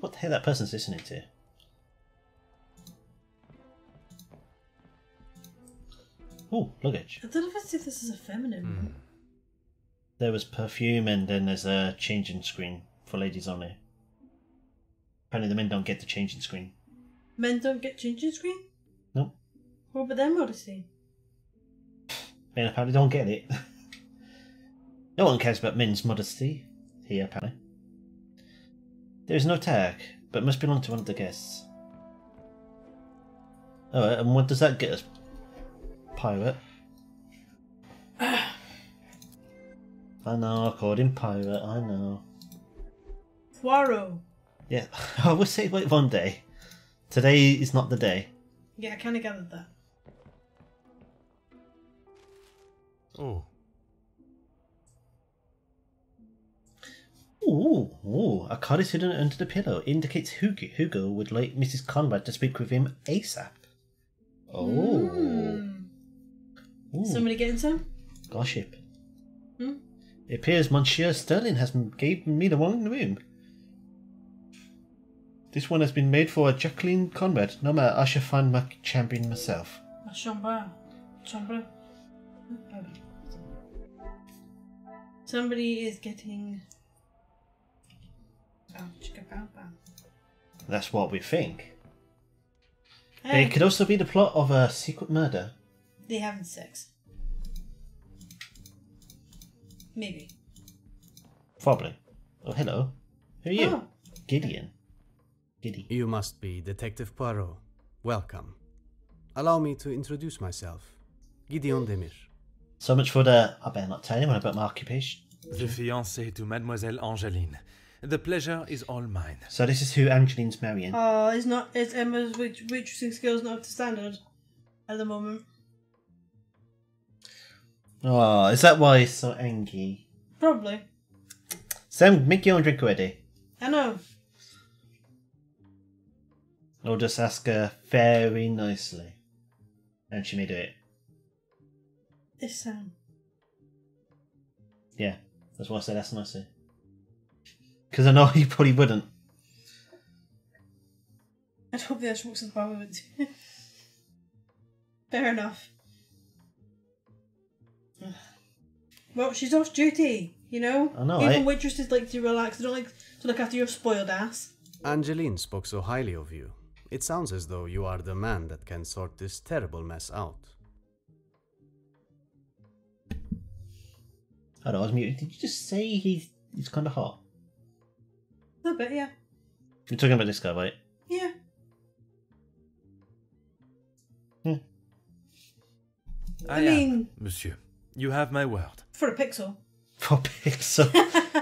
what the hell that person's listening to. Oh, luggage. I don't know if I see this as a feminine one. There was perfume and then there's a changing screen for ladies only. Apparently the men don't get the changing screen. Men don't get changing screen? Nope. What about their modesty? Men apparently don't get it. No one cares about men's modesty here, apparently. There is no tag, but must belong to one of the guests. Alright, and what does that get us? Pirate. I know, I called him pirate, I know. Poirot. Yeah, I would say wait one day. Today is not the day. Yeah, I kind of gathered that. Oh. Ooh, a card is hidden under the pillow. Indicates Hugo would like Mrs. Conrad to speak with him ASAP. Oh. Somebody getting some? Gossip. It appears Monsieur Sterling has given me the wrong room. This one has been made for Jacqueline Conrad. No matter, I shall find my champion myself. A chambre. Somebody is getting... Oh, chicka-pow-pow. That's what we think. Hey. It could also be the plot of a secret murder. They having sex. Maybe. Probably. Oh, hello. Who are you? Oh. Gideon. Giddy. You must be Detective Poirot. Welcome. Allow me to introduce myself. Gedeon Demir. So much for the... I better not tell anyone about my occupation. The fiancé to Mademoiselle Angeline. The pleasure is all mine. So this is who Angeline's marrying. Oh, is Emma's waitressing skills not up to standard at the moment? Oh, is that why he's so angry? Probably. Sam, make your own drink already. I know. Or just ask her very nicely. And she may do it. It's Sam. Yeah, that's why I said ask nicely. Because I know he probably wouldn't. I'd hope the actual works as well with it. Fair enough. Well, she's off duty, you know? I know, Even waitresses like to relax. They don't like to look after your spoiled ass. Angeline spoke so highly of you. It sounds as though you are the man that can sort this terrible mess out. Hold on, I was muted. Did you just say he's kind of hot? A little bit, yeah. You're talking about this guy, right? Yeah. I mean... Monsieur, you have my word. For a pixel. For a pixel.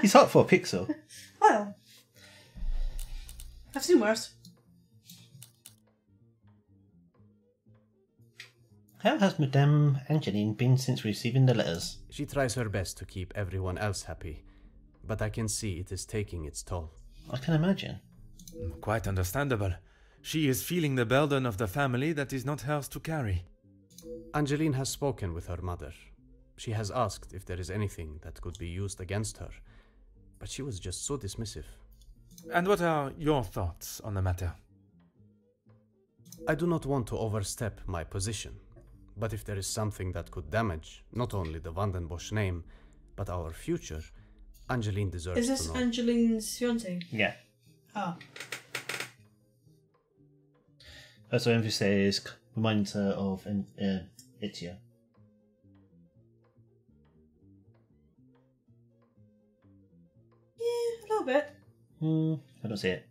He's hot for a pixel. Well. I've seen worse. How has Madame Angeline been since receiving the letters? She tries her best to keep everyone else happy, but I can see it is taking its toll. I can imagine. Quite understandable. She is feeling the burden of the family that is not hers to carry. Angeline has spoken with her mother. She has asked if there is anything that could be used against her, but she was just so dismissive. And what are your thoughts on the matter? I do not want to overstep my position, but if there is something that could damage not only the Vandenbosch name, but our future, Angeline deserves to know. Is this Angeline's fiance? Yeah. Oh. That's what Envy says. Reminds her of Itia. Yeah, a little bit. I don't see it.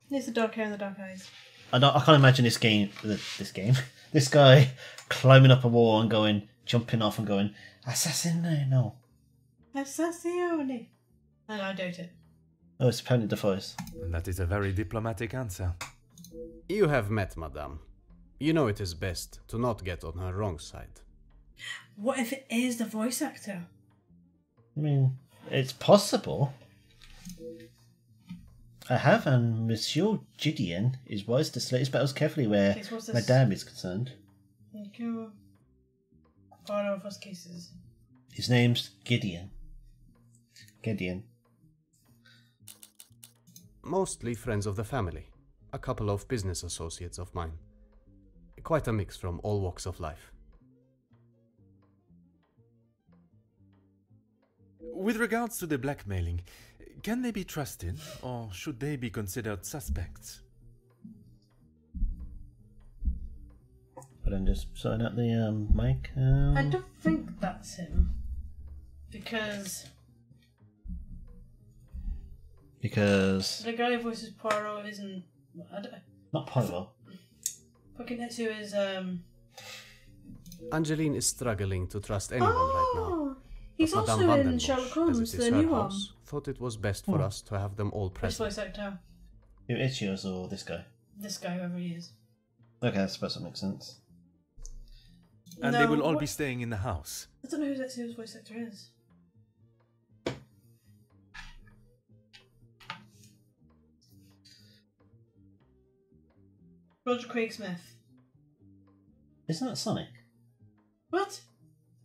It's the dark hair and the dark eyes. I can't imagine this guy climbing up a wall and jumping off and going, Assassino, no. Assassione. And I doubt it. Oh, it's apparently the voice. That is a very diplomatic answer. You have met Madame. You know it is best to not get on her wrong side. What if it is the voice actor? I mean, it's possible. I have, and Monsieur Gedeon is wise to slay his battles carefully where Madame is concerned. Okay. Part of us cases. His name's Gideon. Gedeon. Mostly friends of the family. A couple of business associates of mine. Quite a mix from all walks of life. With regards to the blackmailing, can they be trusted, or should they be considered suspects? But I'm just sorting out the mic. I don't think that's him. Because the guy who voices Poirot isn't. Not Poirot. Fucking Etsu is Angeline is struggling to trust anyone right now. He's But also Madame in Vandenbosch, Sherlock as Holmes, it is the her new one. house, thought it was best for us to have them all Which present. voice actor? Who, Itchios or this guy? This guy, whoever he is. Okay, I suppose that makes sense. And they will all be staying in the house. I don't know who Etsu's voice actor is. Roger Craig Smith. Isn't that Sonic? What?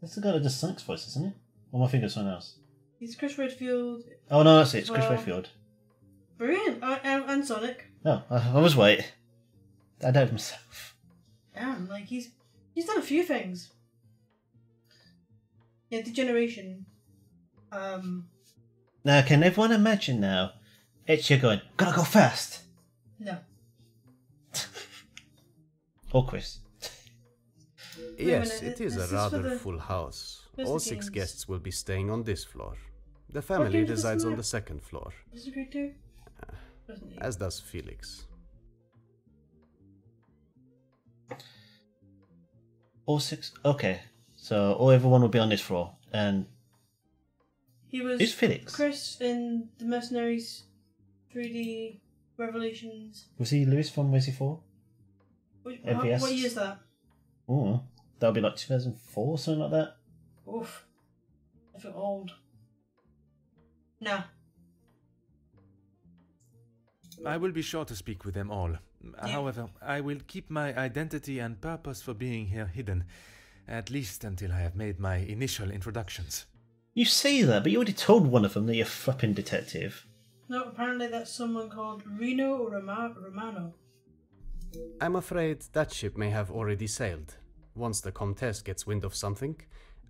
That's the guy that does Sonic's voice, isn't it? Or am I thinking of someone else? He's Chris Redfield. Oh no, that's it. It's Chris Well- Redfield. Brilliant. And Sonic. Oh, I was right. I doubted myself. Damn, like he's done a few things. Yeah, Degeneration. Now, can everyone imagine now? Itchio going, gotta go fast! No. Or Chris. Yes, minute, it is this a is for rather the- full house. where's All the 6 games? guests will be staying on this floor. The What family game does resides this on have? the 2nd floor, Is it grade 2? Doesn't he? as does Felix. All 6. Okay. So, everyone will be on this floor. And He was who's Felix? Chris in The Mercenaries 3D Revelations. Was he Lewis from Resi 4? MVS? What year is that? Oh, that'll be like 2004 or something like that. Oof. I feel old. Nah. I will be sure to speak with them all. However, I will keep my identity and purpose for being here hidden, at least until I have made my initial introductions. You say that, but you already told one of them that you're a flipping detective. No, apparently that's someone called Reno Romano. I'm afraid that ship may have already sailed. Once the Comtesse gets wind of something,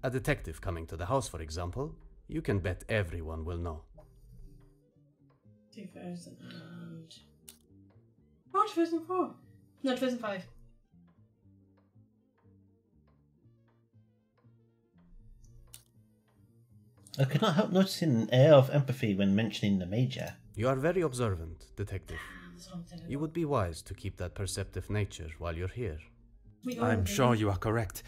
a detective coming to the house, for example, you can bet everyone will know. 2000 and... Oh, 2004. No, 2005. I could not help noticing an air of empathy when mentioning the Major. You are very observant, detective. That's a long time ago. You would be wise to keep that perceptive nature while you're here. We all I'm do. sure you are correct.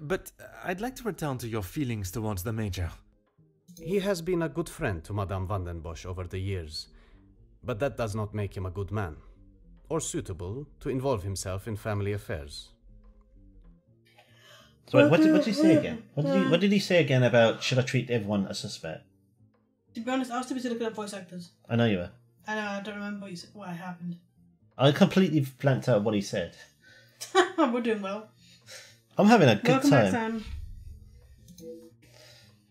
But I'd like to return to your feelings towards the Major. He has been a good friend to Madame Vandenbosch over the years, but that does not make him a good man, or suitable to involve himself in family affairs. So what did he say again? What did he say again about should I treat everyone as a suspect? To be honest, I was too busy looking at voice actors. I know you were. And I don't remember what happened. I completely blanked out what he said. We're doing well. I'm having a good Welcome time. next time.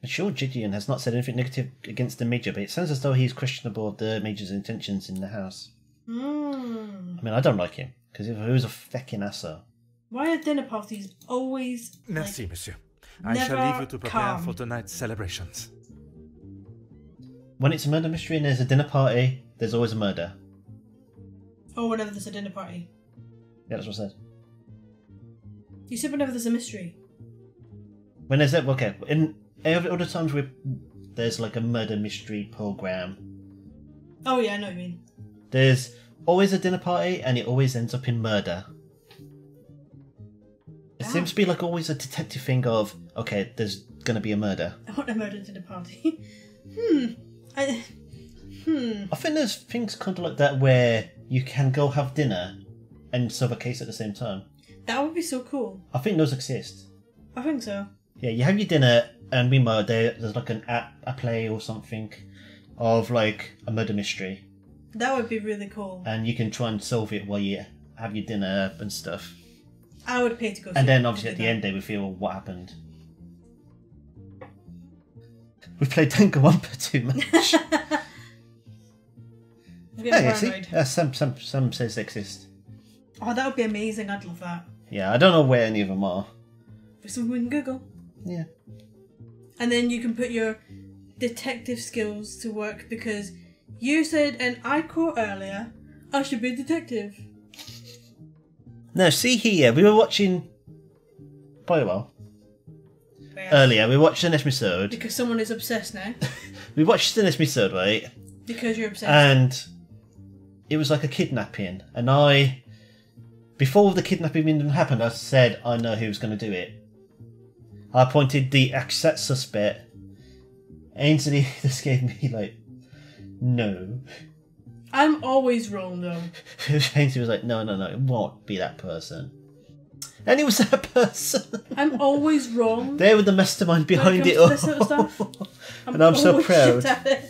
I'm sure Gedeon has not said anything negative against the Major, but it sounds as though he's questionable the Major's intentions in the house. I mean, I don't like him, because he was a fucking asshole. Why are dinner parties always Merci, like, monsieur. I shall leave you to prepare calm? for tonight's celebrations. When it's a murder mystery and there's a dinner party, there's always a murder. or whenever there's a dinner party? Yeah, that's what I said. You said whenever there's a mystery. When there's that, okay, in other times there's like a murder mystery program, Oh yeah, I know what you mean. there's always a dinner party and it always ends up in murder. It seems to be like always a detective thing of, okay, there's gonna be a murder. I want a murder dinner party. I think there's things kind of like that where you can go have dinner and solve a case at the same time. That would be so cool. I think those exist. I think so. Yeah, you have your dinner and meanwhile there's like a play or something of like a murder mystery. That would be really cool. And you can try and solve it while you have your dinner and stuff. I would pay to go. And then obviously at the end they would feel what happened. We played Danganronpa too much. I'm getting Hey, see? paranoid. Some says they exist. Oh, that would be amazing. I'd love that. Yeah, I don't know where any of them are. For someone in Google. Yeah. And then you can put your detective skills to work because you said, and I quote earlier, I should be a detective. No, see here, we were watching Poirot earlier. We watched an episode. Because someone is obsessed now. We watched an episode, right? Because you're obsessed. And it was like a kidnapping. And before the kidnapping even happened, I said I know who was going to do it. I appointed the exact suspect. Ainsley just gave me like, no. I'm always wrong though. Ainsley was like, no, it won't be that person. And it was that person. I'm always wrong. They were the mastermind behind it all. This sort of stuff. And I'm so proud. Shit at it.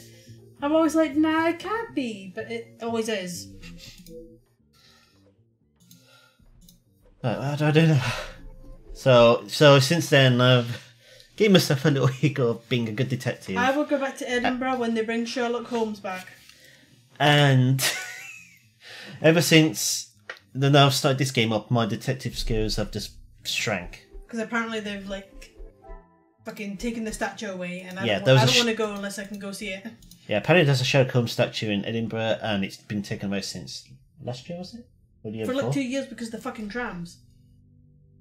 I'm always like, nah, it can't be, but it always is. I don't know. So since then, I've given myself a little ego of being a good detective. I will go back to Edinburgh when they bring Sherlock Holmes back. And ever since I've started this game up, my detective skills have just shrank. Because apparently they've like fucking taken the statue away, and I don't want to go unless I can go see it. Yeah, apparently there's a Sherlock Holmes statue in Edinburgh, and it's been taken away since last year, was it? Or the year For before? like 2 years because of the fucking trams.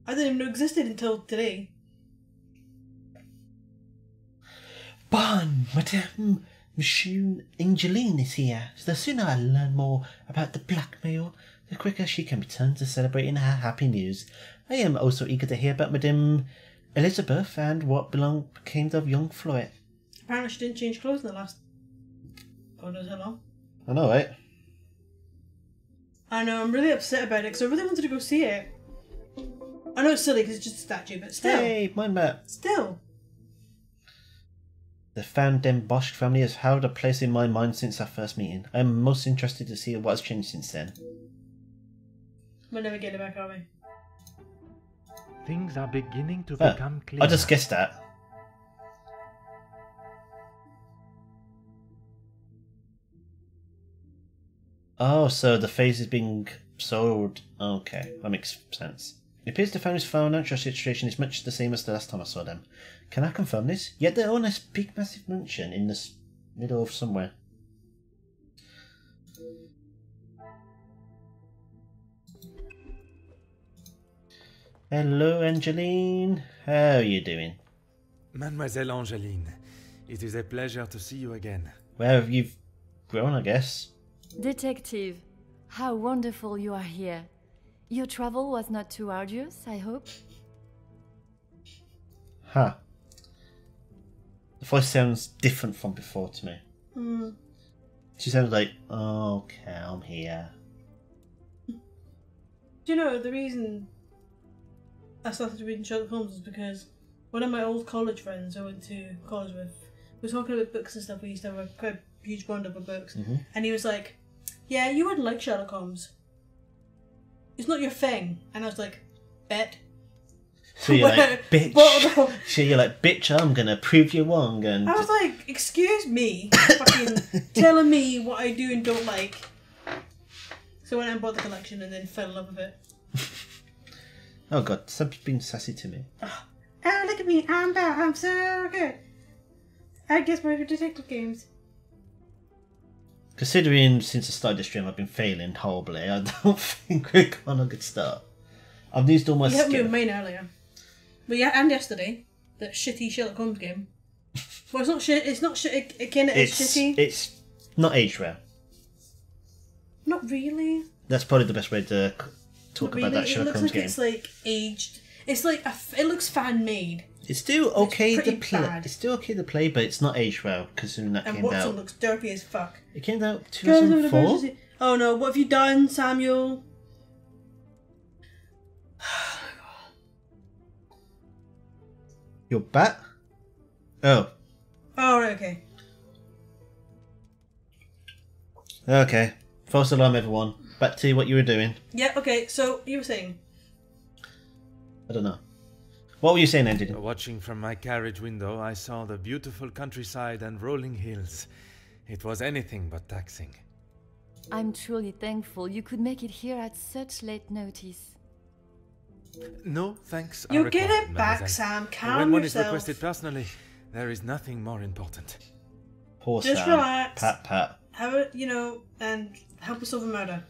I didn't even know it existed until today. Bon, Madame Monsieur Angeline is here. The sooner I learn more about the blackmail, the quicker she can return to celebrating her happy news. I am also eager to hear about Madame Elizabeth and what became of young Floyd. Apparently she didn't change clothes in the last... God knows how long. I know, right? I know, I'm really upset about it because I really wanted to go see it. I know it's silly because it's just a statue, but still. Hey, mind that. Still. The Van den Bosch family has held a place in my mind since our first meeting. I am most interested to see what has changed since then. We'll never get it back, are we? Things are beginning to become clear. I just guessed that. Oh, so the face is being sold. Okay, that makes sense. It appears the family's financial situation is much the same as the last time I saw them. Can I confirm this? Yet they own a big massive mansion in the middle of somewhere. Hello, Angeline. How are you doing? Mademoiselle Angeline, it is a pleasure to see you again. Well, you've grown, I guess. Detective, how wonderful you are here. Your travel was not too arduous, I hope? Huh. The voice sounds different from before to me. She sounds like, oh, okay, I'm here. Do you know, the reason I started reading Sherlock Holmes is because one of my old college friends I went to college with was talking about books and stuff. We used to have a quite huge bond over books. And he was like, yeah, you wouldn't like Sherlock Holmes. It's not your thing. And I was like, bet. So you're like, bitch. So you're like, bitch, I'm gonna prove you wrong. And I was like, excuse me, fucking telling me what I do and don't like. So I went and bought the collection and then fell in love with it. Oh god, Sub's been sassy to me. Oh, look at me, I'm bad, I'm so good. I guess my detective games. Considering since I started the stream I've been failing horribly, I don't think we're on a good start. I've used all my You helped me skill. with mine earlier. But yeah, and yesterday, that shitty Sherlock Holmes game. Well, it's not shit, it's not shit, it kinda is shitty. It's not aged well. Not really. That's probably the best way to talk Not about really. that Sherlock Holmes game. It's like aged. It's like, it looks fan-made. It's still okay to pretty play. bad. It's still okay to play, but it's not aged well considering that And came Watson out. looks dirty as fuck. It came out 2004. Oh no, what have you done, Samuel? Your bat? Oh, Oh, right, okay. okay. False alarm, everyone. Back to what you were doing. Yeah, okay, so you were saying. I don't know. What were you saying, Andy? Watching from my carriage window, I saw the beautiful countryside and rolling hills. It was anything but taxing. I'm truly thankful you could make it here at such late notice. No, thanks. You'll are get required, it back, mademoiselle. Sam. Calm When one yourself. is requested personally, there is nothing more important. Poor Just Sam. relax. Pat, pat. Have it, and help us solve a murder.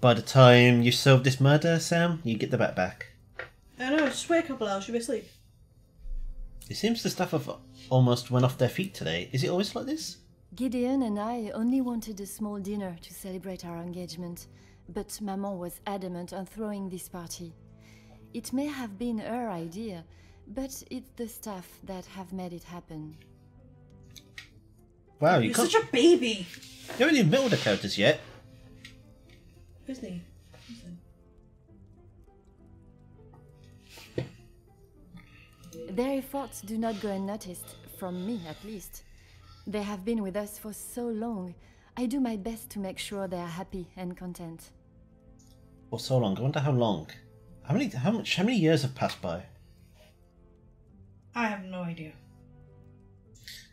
By the time you solve this murder, Sam, you get the bat back. I know, just wait a couple hours, she'll be asleep. It seems the staff have almost went off their feet today. Is it always like this? Gideon and I only wanted a small dinner to celebrate our engagement, but Maman was adamant on throwing this party. It may have been her idea, but it's the staff that have made it happen. Wow, You're such a baby! You haven't even met all the characters yet. Isn't he? Their efforts do not go unnoticed, from me at least. They have been with us for so long. I do my best to make sure they are happy and content. For so long. I wonder how long. How many years have passed by? I have no idea.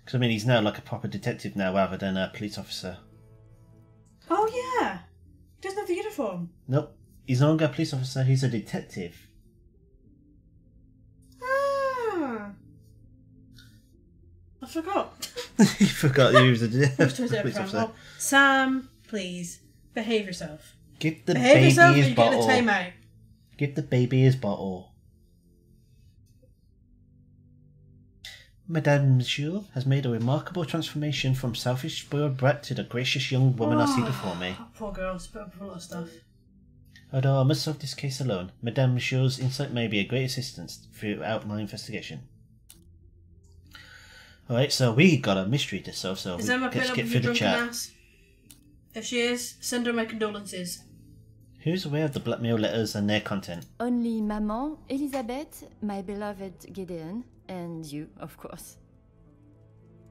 Because I mean, he's now like a proper detective now, rather than a police officer. Oh yeah! He doesn't have the uniform. Nope, he's no longer a police officer. He's a detective. Ah! I forgot. He forgot he was a police officer. Oh, Sam, please, behave yourself. Give the Behave baby yourself or his you get a bottle. timeout. Give the baby his bottle. Madame Monsieur has made a remarkable transformation from selfish spoiled brat to the gracious young woman I see before me. Poor girl, spit up a lot of stuff. Although I must solve this case alone, Madame Monsieur's insight may be a great assistance throughout my investigation. Alright, so we got a mystery to solve, so Is Emma let's putting up get with through your the drunken chat. ass? If she is, send her my condolences. Who's aware of the blackmail letters and their content? Only Maman, Elizabeth, my beloved Gedeon, and you, of course.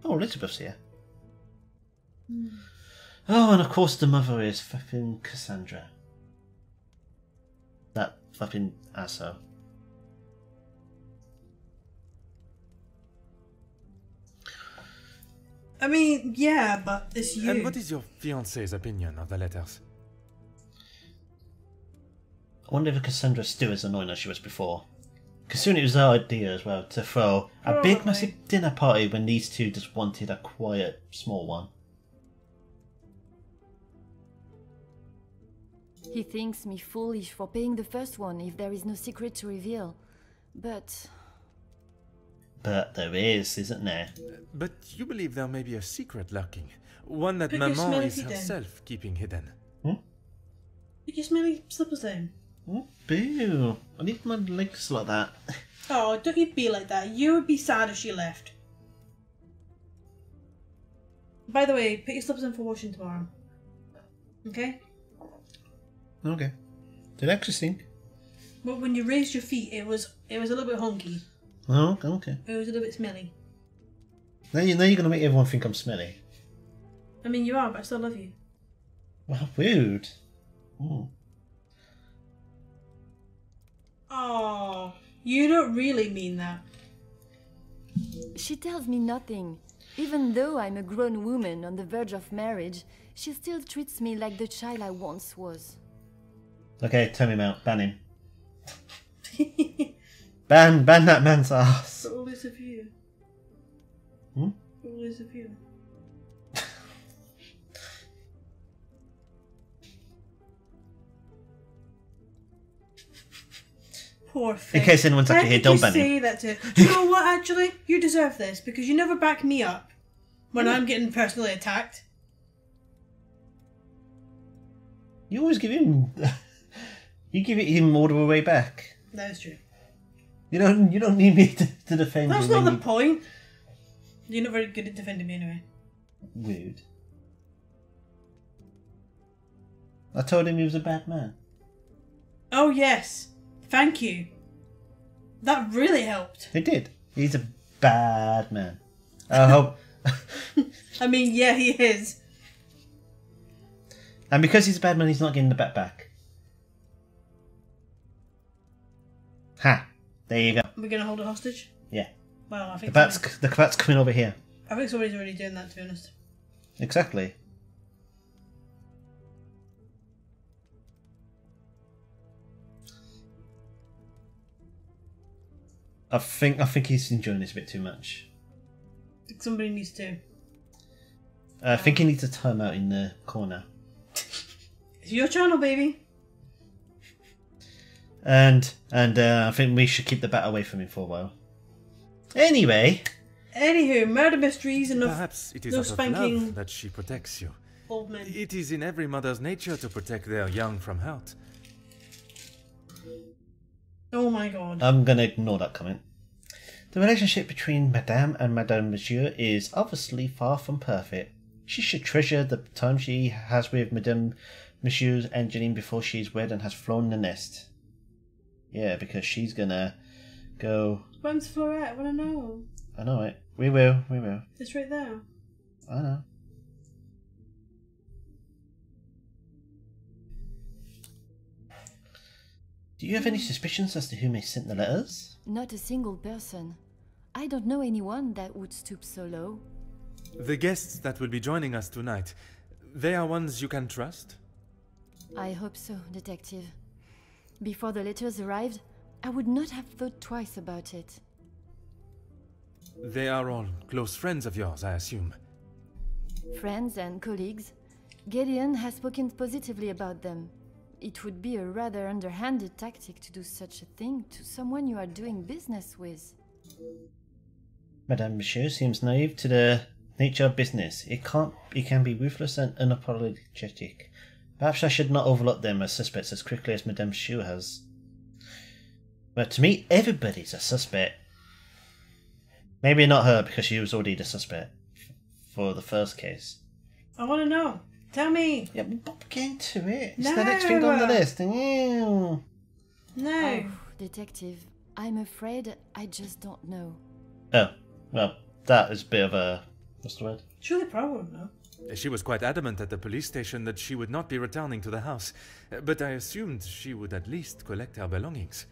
Oh, Elizabeth's here. Oh, and of course the mother is fucking Cassandra. That fucking asshole. I mean, yeah, but it's you. And what is your fiance's opinion of the letters? I wonder if Cassandra's still as annoying as she was before. Because soon it was our idea as well to throw a big Probably. massive dinner party when these two just wanted a quiet small one. He thinks me foolish for paying the first one if there is no secret to reveal. But But there is, isn't there? But you believe there may be a secret lurking, one that Put your Maman smelly is feet down. herself keeping hidden. Put your smelly slippers down. Oh, boo. I need my legs like that. Oh, don't you be like that. You would be sad if she left. By the way, put your slippers in for washing tomorrow. Okay? Okay. Did I actually stink? Well, when you raised your feet, it was a little bit honky. Oh, okay. It was a little bit smelly. Now you're going to make everyone think I'm smelly. I mean, you are, but I still love you. Well, rude. Oh. Oh, you don't really mean that. she tells me nothing. Even though I'm a grown woman on the verge of marriage, she still treats me like the child I once was. Okay, turn him out. Ban him. Ban that man's ass. But always of you. Hmm? Always of you. Poor thing. In case anyone's actually here, don't ban him. say that to her? Do you know what, actually? You deserve this, because you never back me up when I'm getting personally attacked. You always give him... you give it him all the way back. That is true. You don't need me to defend That's you. not when the point. You're not very good at defending me anyway. Rude. I told him he was a bad man. Oh, yes. Thank you. That really helped. It did. He's a bad man. I hope... I mean, yeah, he is. And because he's a bad man, he's not getting the bat back. Ha! There you go. We're going to hold a hostage? Yeah. Well, I The think bat's coming over here. I think somebody's already doing that, to be honest. Exactly. I think he's enjoying this a bit too much. I think somebody needs to. I think he needs a time out in the corner. It's your channel, baby. And I think we should keep the bat away from him for a while. Anywho, murder mysteries and Perhaps it is out of spanking love that she protects you. old men. It is in every mother's nature to protect their young from hurt. Oh my god. I'm going to ignore that comment. The relationship between Madame and Madame Monsieur is obviously far from perfect. She should treasure the time she has with Madame Monsieur's Angeline before she is wed and has flown the nest. Yeah, because she's gonna go... When's Florette? I want to know. I know it. We will. It's right there. I know. Do you have any suspicions as to who may send the letters? Not a single person. I don't know anyone that would stoop so low. The guests that will be joining us tonight, they are ones you can trust? I hope so, Detective. Before the letters arrived, I would not have thought twice about it. They are all close friends of yours, I assume. Friends and colleagues. Gedeon has spoken positively about them. It would be a rather underhanded tactic to do such a thing to someone you are doing business with. Madame Monsieur seems naive to the nature of business. It can be ruthless and unapologetic. Perhaps I should not overlook them as suspects as quickly as Madame Monsieur has. But to me, everybody's a suspect. Maybe not her, because she was already the suspect for the first case. I want to know. Tell me. Yeah, we'll get into it. It's No. the next thing on the list. Ew. No. Oh, Detective, I'm afraid I just don't know. Oh, well, that is a bit of a... what's the word? Surely probably won't know. She was quite adamant at the police station that she would not be returning to the house, but I assumed she would at least collect her belongings.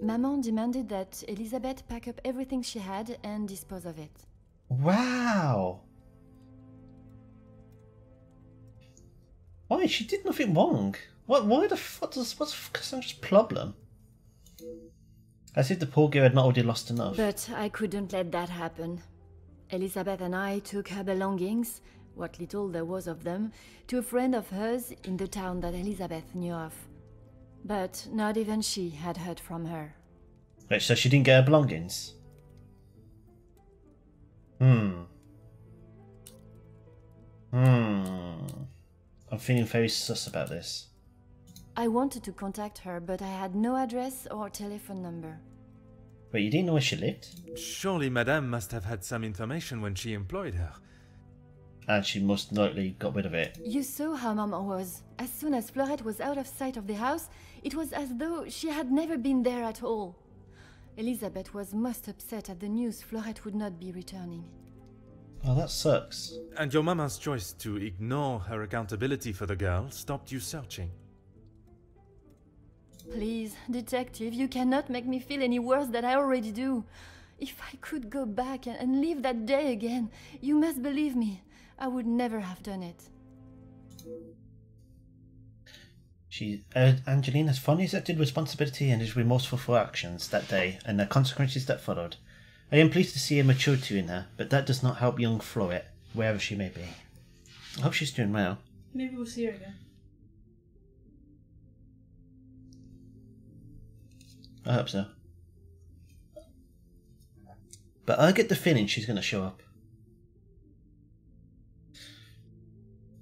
Maman demanded that Elizabeth pack up everything she had and dispose of it. Wow. Why? She did nothing wrong. Why the fuck what's Cassandra's problem? As if the poor girl had not already lost enough. But I couldn't let that happen. Elizabeth and I took her belongings, what little there was of them, to a friend of hers in the town that Elizabeth knew of. But not even she had heard from her. Wait, so she didn't get her belongings? I'm feeling very sus about this. I wanted to contact her, but I had no address or telephone number. Wait, you didn't know where she lived? Surely Madame must have had some information when she employed her. And she most likely got rid of it. You saw how Mama was. As soon as Florette was out of sight of the house, it was as though she had never been there at all. Elizabeth was most upset at the news Florette would not be returning. Oh, that sucks. And your mama's choice to ignore her accountability for the girl stopped you searching. Please, Detective, you cannot make me feel any worse than I already do. If I could go back and live that day again, you must believe me, I would never have done it. Angeline has fully accepted responsibility and is remorseful for her actions that day and the consequences that followed. I am pleased to see a maturity in her, but that does not help young Florette, wherever she may be. I hope she's doing well. Maybe we'll see her again. I hope so. But I get the feeling she's going to show up.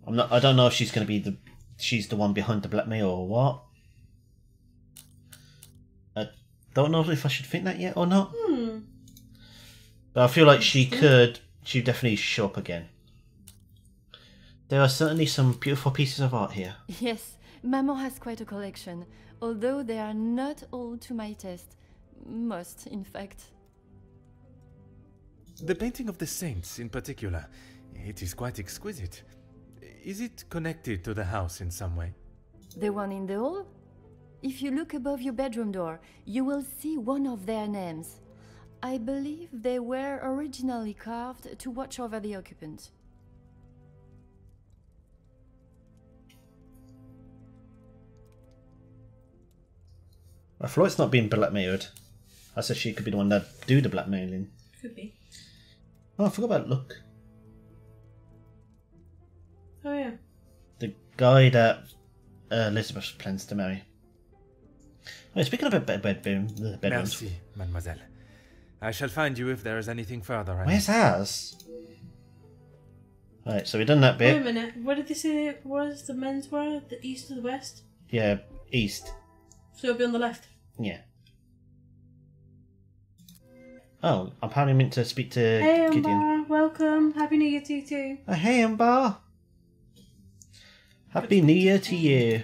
I don't know if she's going to be she's the one behind the blackmail or what. I don't know if I should think that yet or not. But I feel like she'd definitely show up again. There are certainly some beautiful pieces of art here. Yes, Maman has quite a collection, although they are not all to my taste. Most, in fact. The painting of the saints in particular, it is quite exquisite. Is it connected to the house in some way? The one in the hall? If you look above your bedroom door, you will see one of their names. I believe they were originally carved to watch over the occupant. I thought it's not being blackmailed. I said she could be the one that do the blackmailing. Could be. Oh, I forgot about Look. Oh yeah. The guy that Elizabeth plans to marry. Oh, speaking of bedrooms. Merci, mademoiselle. I shall find you if there is anything further. Where's ours? Right, so we've done that bit. Wait a minute. What did they say it was? The men's were? The east or the west? Yeah, east. So it'll be on the left. Yeah. Oh, I'm apparently meant to speak to Hey, Gedeon. Umbar. Welcome. Happy New Year to you too. Oh, hey, Umbar. Happy New Year to you.